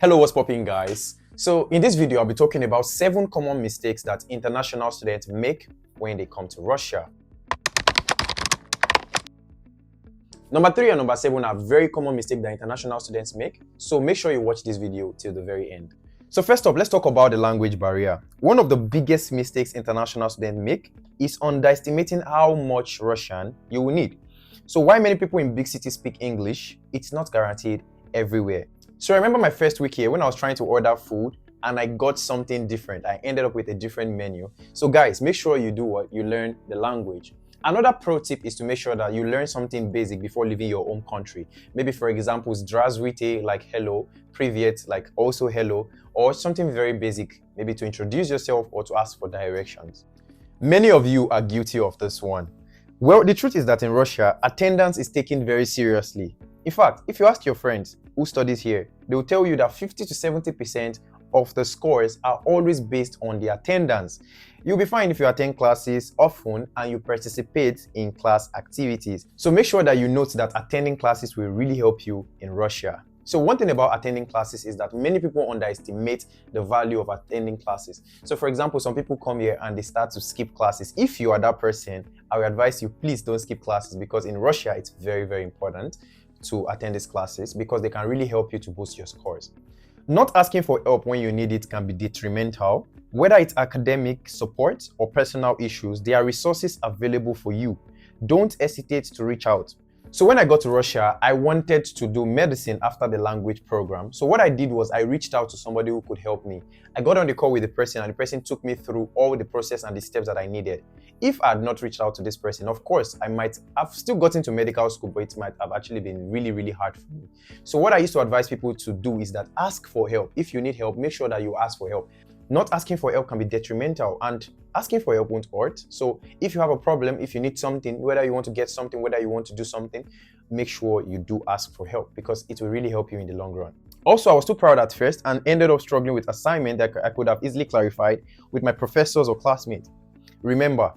Hello, what's popping, guys? So in this video, I'll be talking about 7 common mistakes that international students make when they come to Russia. Number 3 and number 7 are very common mistakes that international students make, so make sure you watch this video till the very end. So first up, let's talk about the language barrier. One of the biggest mistakes international students make is underestimating how much Russian you will need. So while many people in big cities speak English, it's not guaranteed everywhere. So I remember my first week here when I was trying to order food and I got something different. I ended up with a different menu. So guys, make sure you do what? You learn the language. Another pro tip is to make sure that you learn something basic before leaving your home country. Maybe for example, zdravstvuyte, like hello, privyet, like also hello, or something very basic, maybe to introduce yourself or to ask for directions. Many of you are guilty of this one. Well, the truth is that in Russia, attendance is taken very seriously. In fact, if you ask your friends who studies here, they will tell you that 50 to 70% of the scores are always based on the attendance. You'll be fine if you attend classes often and you participate in class activities. So make sure that you note that attending classes will really help you in Russia. So one thing about attending classes is that many people underestimate the value of attending classes. So for example, some people come here and they start to skip classes. If you are that person, I would advise you, please don't skip classes, because in Russia, it's very, very important to attend these classes because they can really help you to boost your scores. Not asking for help when you need it can be detrimental. Whether it's academic support or personal issues, there are resources available for you. Don't hesitate to reach out. So when I got to Russia, I wanted to do medicine after the language program. So what I did was I reached out to somebody who could help me. I got on the call with the person and the person took me through all the process and the steps that I needed. If I had not reached out to this person, of course, I might have still gotten to medical school, but it might have actually been really, really hard for me. So what I used to advise people to do is that ask for help. If you need help, make sure that you ask for help. Not asking for help can be detrimental, and asking for help won't hurt. So if you have a problem, if you need something, whether you want to get something, whether you want to do something, make sure you do ask for help, because it will really help you in the long run. Also, I was too proud at first and ended up struggling with assignment that I could have easily clarified with my professors or classmates. Remember,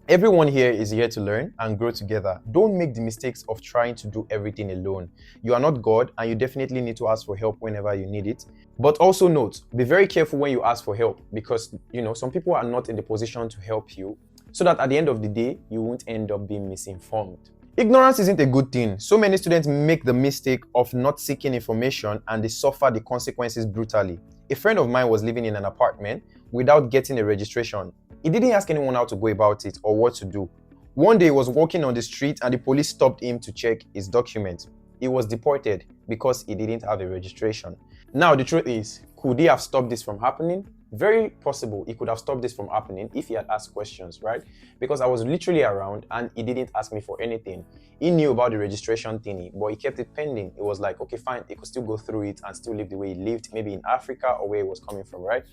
everyone here is here to learn and grow together. Don't make the mistakes of trying to do everything alone. You are not God, and you definitely need to ask for help whenever you need it. But also note, be very careful when you ask for help, because some people are not in the position to help you, so that at the end of the day, you won't end up being misinformed. Ignorance isn't a good thing. So many students make the mistake of not seeking information and they suffer the consequences brutally. A friend of mine was living in an apartment without getting a registration. He didn't ask anyone how to go about it or what to do. One day he was walking on the street and the police stopped him to check his documents. He was deported because he didn't have a registration. Now the truth is, could he have stopped this from happening? Very possible he could have stopped this from happening if he had asked questions, right? Because I was literally around and he didn't ask me for anything. He knew about the registration thingy, but he kept it pending. It was like, okay, fine, he could still go through it and still live the way he lived, maybe in Africa or where he was coming from, right?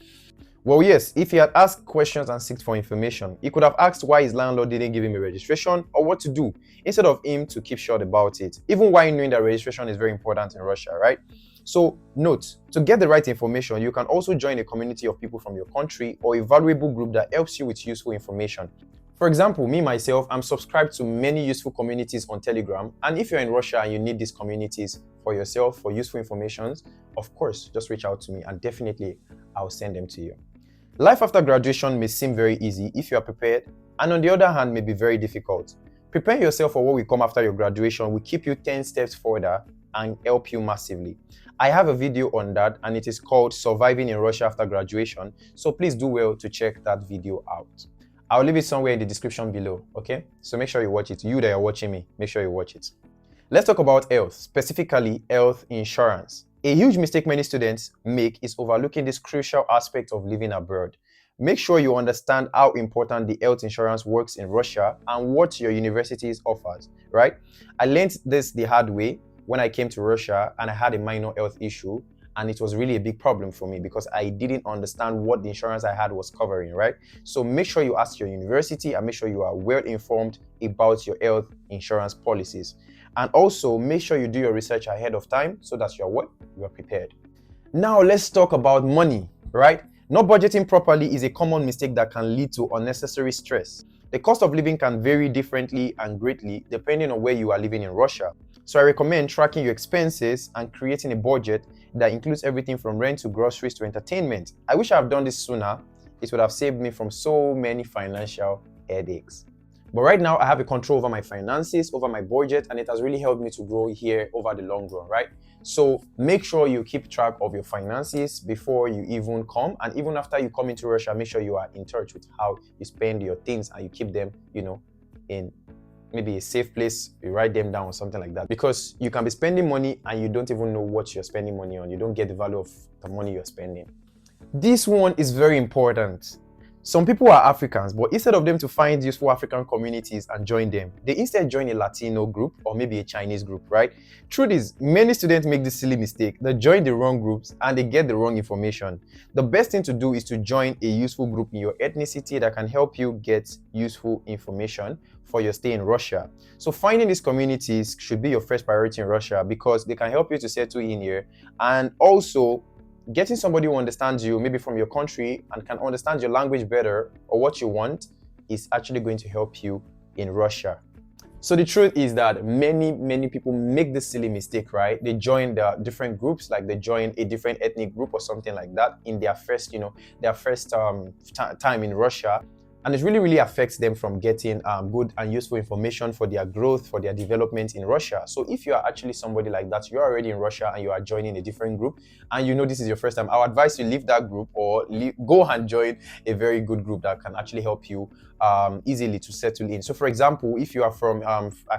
Well, yes, if he had asked questions and sought for information, he could have asked why his landlord didn't give him a registration or what to do, instead of him to keep short about it, even while knowing that registration is very important in Russia, right? So note, to get the right information, you can also join a community of people from your country or a valuable group that helps you with useful information. For example, me myself, I'm subscribed to many useful communities on Telegram, and if you're in Russia and you need these communities for yourself, for useful information, of course, just reach out to me and definitely I'll send them to you. Life after graduation may seem very easy if you are prepared, and on the other hand may be very difficult. Preparing yourself for what will come after your graduation will keep you 10 steps further and help you massively. I have a video on that and it is called Surviving in Russia After Graduation, so please do well to check that video out. I'll leave it somewhere in the description below, okay? So make sure you watch it. You that are watching me, make sure you watch it. Let's talk about health, specifically health insurance. A huge mistake many students make is overlooking this crucial aspect of living abroad. Make sure you understand how important the health insurance works in Russia and what your universities offers, right? I learned this the hard way when I came to Russia and I had a minor health issue, and it was really a big problem for me because I didn't understand what the insurance I had was covering, right? So make sure you ask your university and make sure you are well informed about your health insurance policies. And also make sure you do your research ahead of time so that you are prepared. Now let's talk about money, right? Not budgeting properly is a common mistake that can lead to unnecessary stress. The cost of living can vary differently and greatly depending on where you are living in Russia. So I recommend tracking your expenses and creating a budget that includes everything from rent to groceries to entertainment. I wish I had done this sooner. It would have saved me from so many financial headaches. But right now, I have a control over my finances, over my budget, and it has really helped me to grow here over the long run, right? So make sure you keep track of your finances before you even come. And even after you come into Russia, make sure you are in touch with how you spend your things and you keep them, in maybe a safe place. You write them down or something like that. Because you can be spending money and you don't even know what you're spending money on. You don't get the value of the money you're spending. This one is very important. Some people are Africans, but instead of them to find useful African communities and join them, they instead join a Latino group or maybe a Chinese group, right? Truth is, many students make this silly mistake. They join the wrong groups and they get the wrong information. The best thing to do is to join a useful group in your ethnicity that can help you get useful information for your stay in Russia. So finding these communities should be your first priority in Russia because they can help you to settle in here, and also getting somebody who understands you, maybe from your country, and can understand your language better or what you want is actually going to help you in Russia. So the truth is that many people make this silly mistake, right? They join the different groups, like they join a different ethnic group or something like that in their first, time in Russia. And it really affects them from getting good and useful information for their growth, for their development in Russia. So if you are actually somebody like that, you're already in Russia and you are joining a different group, and this is your first time, I would advise you leave that group or go and join a very good group that can actually help you easily to settle in. So for example, if you are from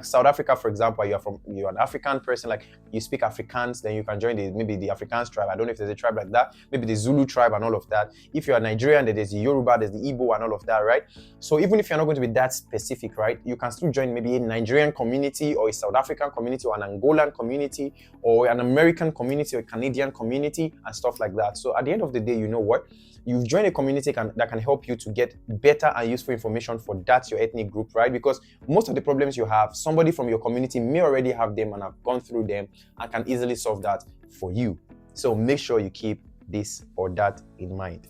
South Africa, for example, you're an African person, like you speak Afrikaans, then you can join maybe the Afrikaans tribe. I don't know if there's a tribe like that, maybe the Zulu tribe and all of that. If you are Nigerian, then there's the Yoruba, there's the Igbo and all of that, right? So even if you're not going to be that specific, right, you can still join maybe a Nigerian community or a South African community or an Angolan community or an American community or a Canadian community and stuff like that. So at the end of the day, you know what? You've joined a community that can help you to get better and useful information for your ethnic group, right? Because most of the problems you have, somebody from your community may already have them and have gone through them and can easily solve that for you. So make sure you keep this or that in mind.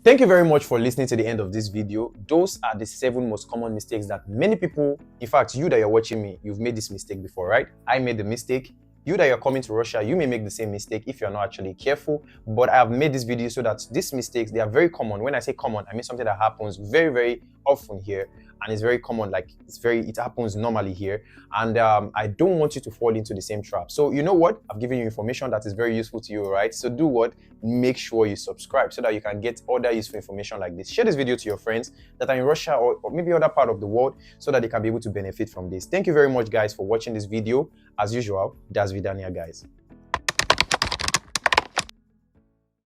Thank you very much for listening to the end of this video. Those are the 7 most common mistakes that many people, in fact, you that you're watching me, you've made this mistake before, right? I made the mistake. You that you're coming to Russia, you may make the same mistake if you're not actually careful. But I have made this video so that these mistakes, they are very common. When I say common, I mean something that happens very often here, and it's very common, like it happens normally here. And I don't want you to fall into the same trap. So you know what? I've given you information that is very useful to you, right? So do what? Make sure you subscribe so that you can get other useful information like this. Share this video to your friends that are in Russia or maybe other part of the world so that they can be able to benefit from this. Thank you very much, guys, for watching this video. As usual, das vidania, guys.